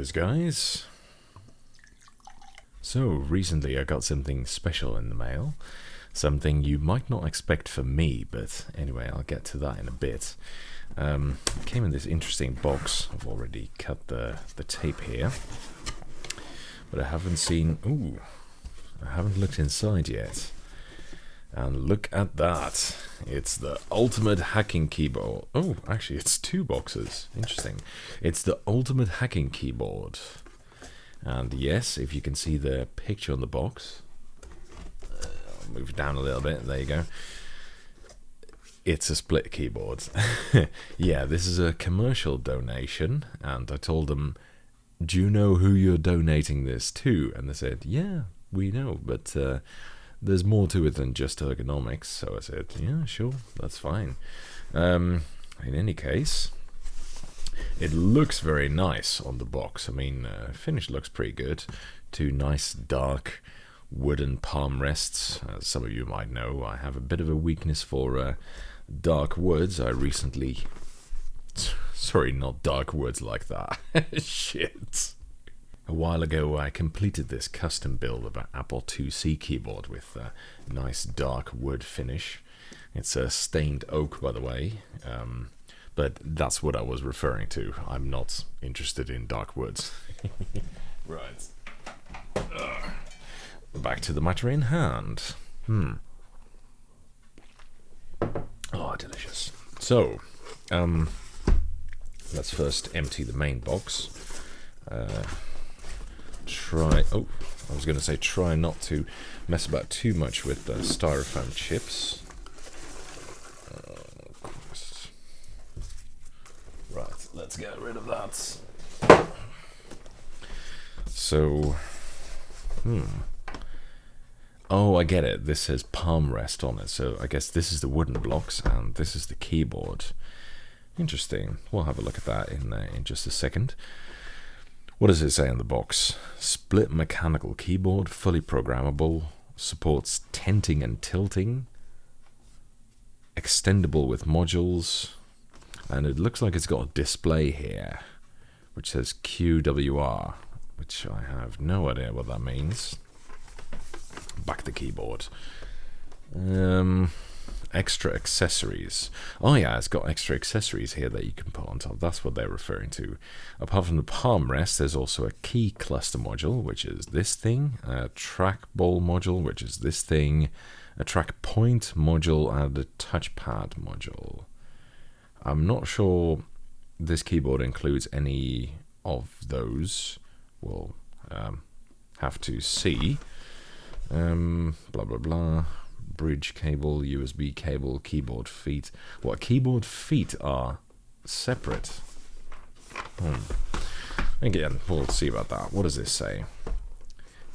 Cheers, guys. So, recently I got something special in the mail. Something you might not expect from me, but anyway, I'll get to that in a bit. It came in this interesting box. I've already cut the tape here. But I haven't seen... Ooh, I haven't looked inside yet. And look at that. It's the ultimate hacking keyboard. Oh, actually, it's two boxes. Interesting. It's the ultimate hacking keyboard. And yes, if you can see the picture on the box. I'll move it down a little bit. There you go. It's a split keyboard. Yeah, this is a commercial donation. And I told them, do you know who you're donating this to? And they said, yeah, we know, but... there's more to it than just ergonomics, so I said, yeah, sure, that's fine. In any case, it looks very nice on the box. I mean, finish looks pretty good. Two nice dark wooden palm rests. As some of you might know, I have a bit of a weakness for dark woods. I recently... Sorry, not dark woods like that. Shit. A while ago, I completed this custom build of an Apple IIc keyboard with a nice dark wood finish. It's a stained oak, by the way, but that's what I was referring to. I'm not interested in dark woods. Right. Back to the matter in hand. Oh, delicious. So, let's first empty the main box. Try not to mess about too much with the styrofoam chips. Right, let's get rid of that. So, oh, I get it. This says palm rest on it, so I guess this is the wooden blocks and this is the keyboard. Interesting. We'll have a look at that in just a second. What does it say on the box? Split mechanical keyboard, fully programmable, supports tenting and tilting, extendable with modules, and it looks like it's got a display here, which says QWR, which I have no idea what that means. Back the keyboard. Extra accessories. Oh yeah, it's got extra accessories here that you can put on top. That's what they're referring to. Apart from the palm rest, there's also a key cluster module, which is this thing, a trackball module, which is this thing, a track point module, and a touchpad module. I'm not sure this keyboard includes any of those. We'll have to see. Blah blah blah. Bridge cable, USB cable, keyboard feet. What, keyboard feet are separate? Again, we'll see about that. What does this say?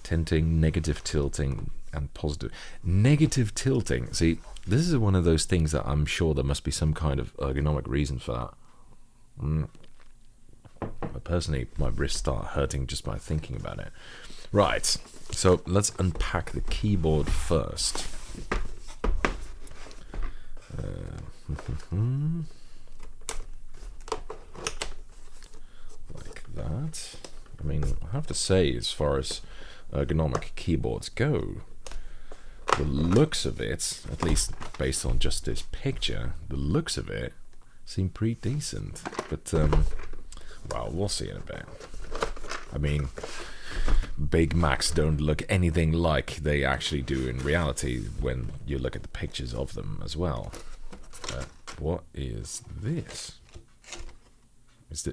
Tenting, negative tilting, and positive. Negative tilting. See, this is one of those things that I'm sure there must be some kind of ergonomic reason for that. Personally, my wrists start hurting just by thinking about it. Right, so let's unpack the keyboard first. Like that. I mean, I have to say, as far as ergonomic keyboards go, the looks of it, at least based on just this picture, the looks of it seem pretty decent. But, well, we'll see in a bit. I mean, Big Macs don't look anything like they actually do in reality when you look at the pictures of them as well. What is this? Is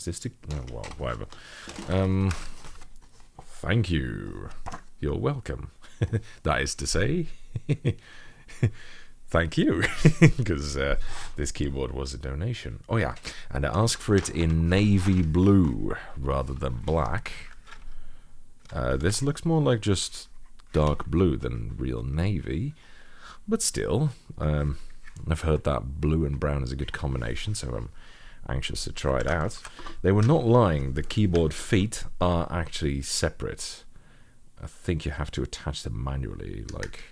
this the... Oh, well, whatever. Thank you. You're welcome. That is to say, thank you, because this keyboard was a donation. Oh yeah, and I asked for it in navy blue rather than black. This looks more like just dark blue than real navy, but still, I've heard that blue and brown is a good combination, so I'm anxious to try it out. They were not lying. The keyboard feet are actually separate. I think you have to attach them manually, like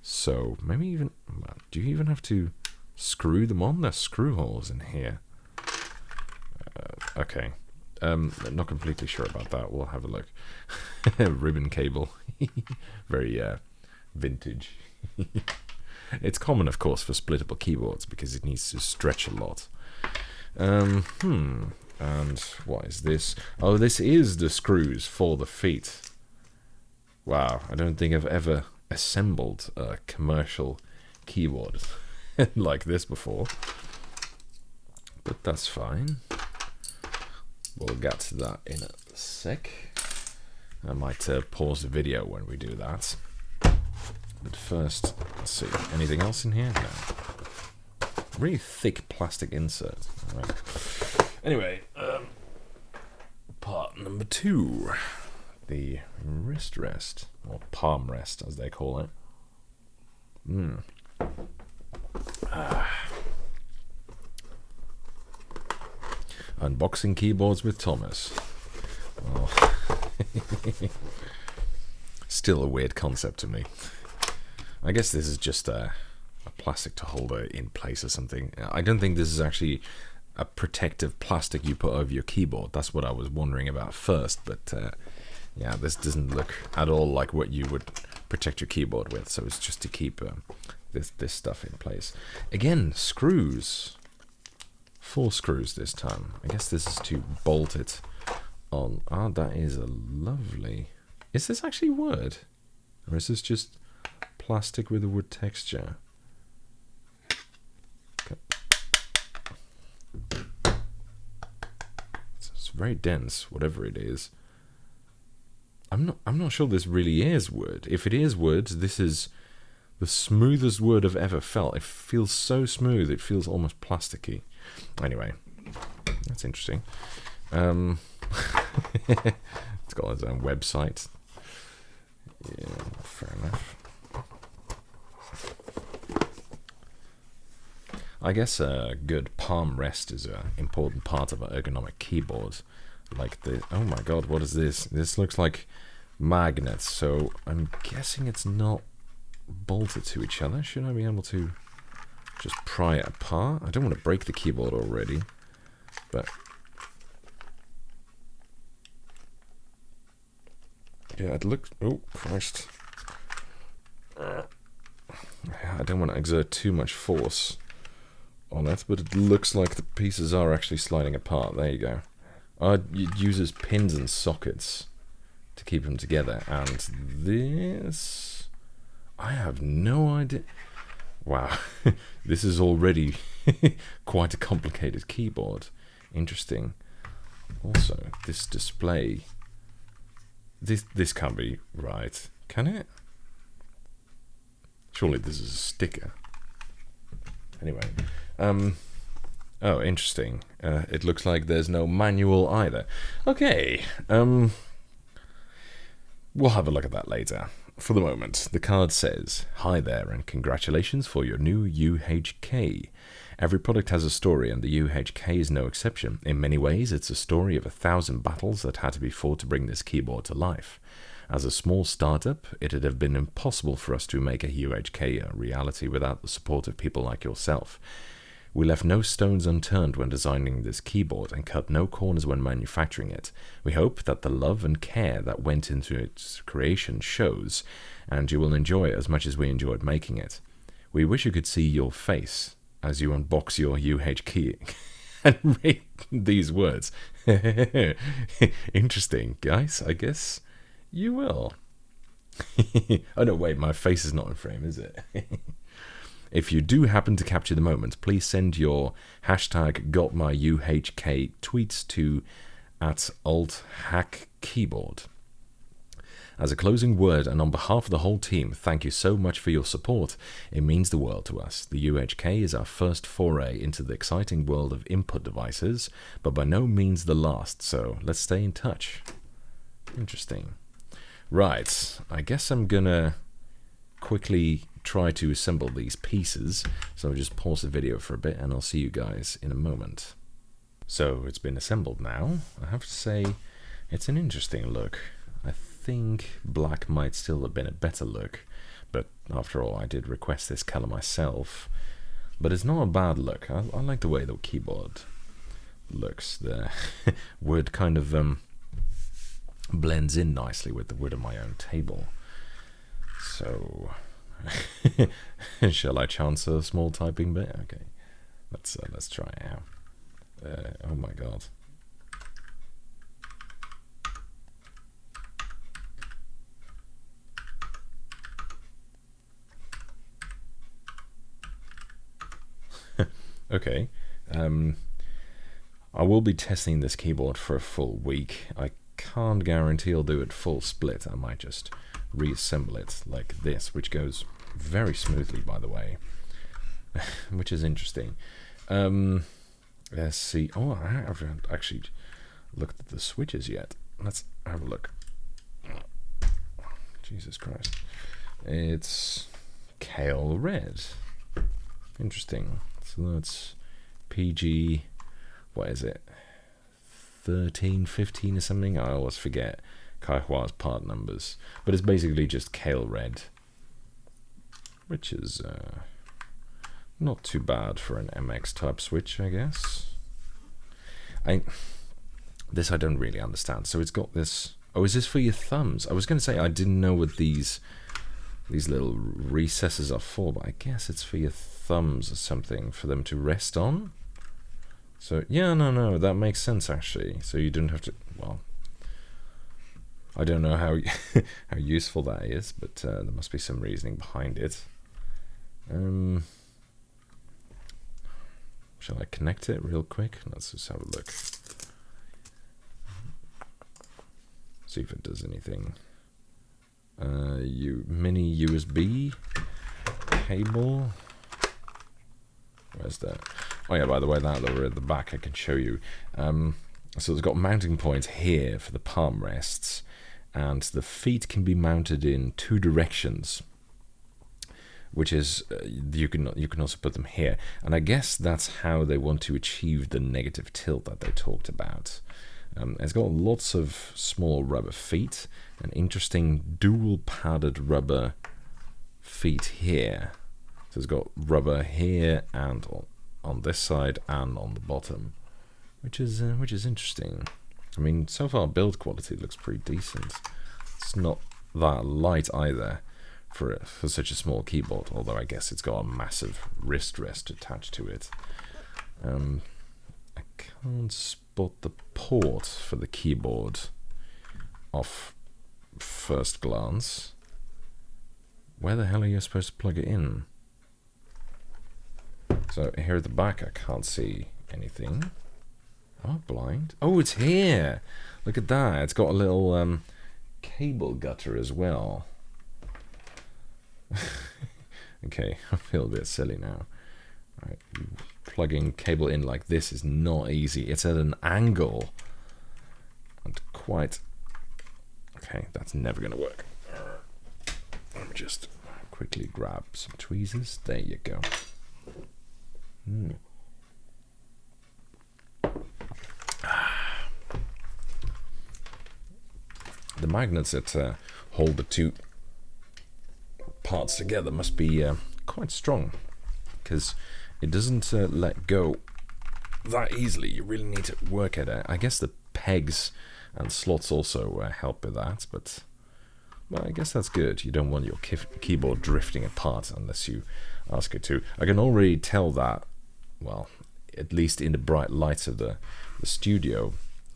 so. Maybe even... Do you even have to screw them on? There's screw holes in here. Okay. Not completely sure about that. We'll have a look. Ribbon cable. Very vintage. It's common, of course, for splittable keyboards because it needs to stretch a lot. And what is this? Oh, this is the screws for the feet. Wow, I don't think I've ever assembled a commercial keyboard like this before. But that's fine. We'll get to that in a sec. I might pause the video when we do that. But first, let's see. Anything else in here? No. Really thick plastic insert. All right. Anyway, part number 2. The wrist rest, or palm rest as they call it. Unboxing keyboards with Thomas. Oh. Still a weird concept to me. I guess this is just a plastic to hold it in place or something. I don't think this is actually a protective plastic you put over your keyboard. That's what I was wondering about first, but yeah, this doesn't look at all like what you would protect your keyboard with, so it's just to keep this stuff in place. Again, screws. 4 screws this time. I guess this is to bolt it on. Ah, that is a lovely... Is this actually wood? Or is this just plastic with a wood texture? Okay. It's very dense, whatever it is. I'm not sure this really is wood. If it is wood, this is the smoothest wood I've ever felt. It feels so smooth, it feels almost plasticky. Anyway, that's interesting. It's got its own website. Yeah, fair enough. I guess a good palm rest is an important part of an ergonomic keyboard. Like the... Oh my god, what is this? This looks like magnets, so I'm guessing it's not bolted to each other. Should I be able to just pry it apart? I don't want to break the keyboard already, but... Yeah, it looks... Oh, Christ. I don't want to exert too much force on it, but it looks like the pieces are actually sliding apart. There you go. It uses pins and sockets to keep them together, and this... I have no idea... Wow, this is already quite a complicated keyboard. Interesting. Also, this display... This can't be right, can it? Surely this is a sticker. Anyway, oh, interesting. It looks like there's no manual either. Okay, we'll have a look at that later. For the moment, the card says, "Hi there and congratulations for your new UHK. Every product has a story and the UHK is no exception. In many ways, it's a story of 1,000 battles that had to be fought to bring this keyboard to life. As a small startup, it'd have been impossible for us to make a UHK a reality without the support of people like yourself. We left no stones unturned when designing this keyboard and cut no corners when manufacturing it. We hope that the love and care that went into its creation shows, and you will enjoy it as much as we enjoyed making it. We wish you could see your face as you unbox your UHK and read these words." Interesting, guys. I guess you will. Oh no, wait, my face is not in frame, is it? If you do happen to capture the moment, please send your hashtag #GotMyUHK tweets to @AltHackKeyboard. As a closing word and on behalf of the whole team, thank you so much for your support. It means the world to us. The UHK is our first foray into the exciting world of input devices, but by no means the last, so let's stay in touch. Interesting. Right, I guess I'm gonna quickly try to assemble these pieces, so I'll just pause the video for a bit and I'll see you guys in a moment. So it's been assembled now. I have to say it's an interesting look. I think black might still have been a better look, but after all I did request this color myself. But it's not a bad look. I like the way the keyboard looks. The wood kind of blends in nicely with the wood of my own table. So, shall I chance a small typing bit? Okay, let's try it out. Oh my god. Okay, I will be testing this keyboard for a full week. I can't guarantee I'll do it full split. I might just reassemble it like this, which goes very smoothly, by the way, which is interesting. Let's see. Oh, I haven't actually looked at the switches yet. Let's have a look. Jesus Christ. It's Kale Red. Interesting. So that's PG, what is it, 13, 15 or something? I always forget Kaihua's part numbers. But it's basically just Kale Red, which is not too bad for an MX type switch, I guess. This I don't really understand. So it's got this... Oh, is this for your thumbs? I was going to say I didn't know what these little recesses are for, but I guess it's for your thumbs or something, for them to rest on. So yeah, no, that makes sense actually. So you don't have to, well, I don't know how how useful that is, but there must be some reasoning behind it. Shall I connect it real quick? Let's just have a look. See if it does anything. Mini USB cable. Where's that? Oh yeah, by the way, that over at the back I can show you. So it's got mounting points here for the palm rests, and the feet can be mounted in 2 directions, which is you can also put them here, and I guess that's how they want to achieve the negative tilt that they talked about. It's got lots of small rubber feet, and interesting dual padded rubber feet here. So it's got rubber here and on this side and on the bottom, which is interesting. I mean, so far build quality looks pretty decent. It's not that light either for such a small keyboard, although I guess it's got a massive wrist rest attached to it. I can't spot the port for the keyboard off first glance. Where the hell are you supposed to plug it in? So here at the back I can't see anything. Am I blind? Oh, it's here! Look at that, it's got a little cable gutter as well. Okay, I feel a bit silly now. Right, plugging cable in like this is not easy. It's at an angle. And quite... Okay, that's never going to work. Let me just quickly grab some tweezers. There you go. The magnets that hold the 2 parts together must be quite strong, because it doesn't let go that easily. You really need to work at it. I guess the pegs and slots also help with that, but well, I guess that's good. You don't want your keyboard drifting apart unless you ask it to. I can already tell that, well, at least in the bright lights of the studio,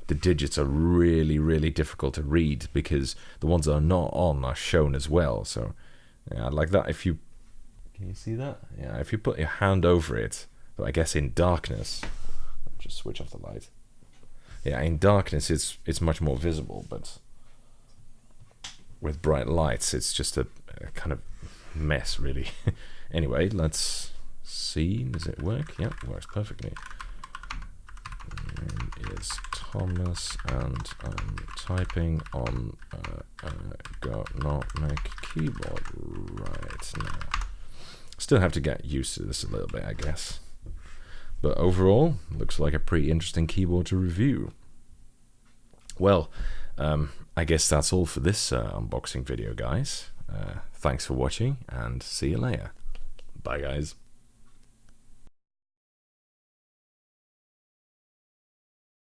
the digits are really, really difficult to read, because the ones that are not on are shown as well. So yeah, like that. If you can you see that? Yeah, if you put your hand over it, but I guess in darkness, I'll just switch off the light. Yeah, in darkness it's much more visible, but with bright lights it's just a kind of mess, really. Anyway, let's see. Does it work? Yeah, it works perfectly. Is Thomas, and I'm typing on ergonomic keyboard right now. Still have to get used to this a little bit, I guess. But overall, looks like a pretty interesting keyboard to review. Well, I guess that's all for this unboxing video, guys. Thanks for watching, and see you later. Bye, guys.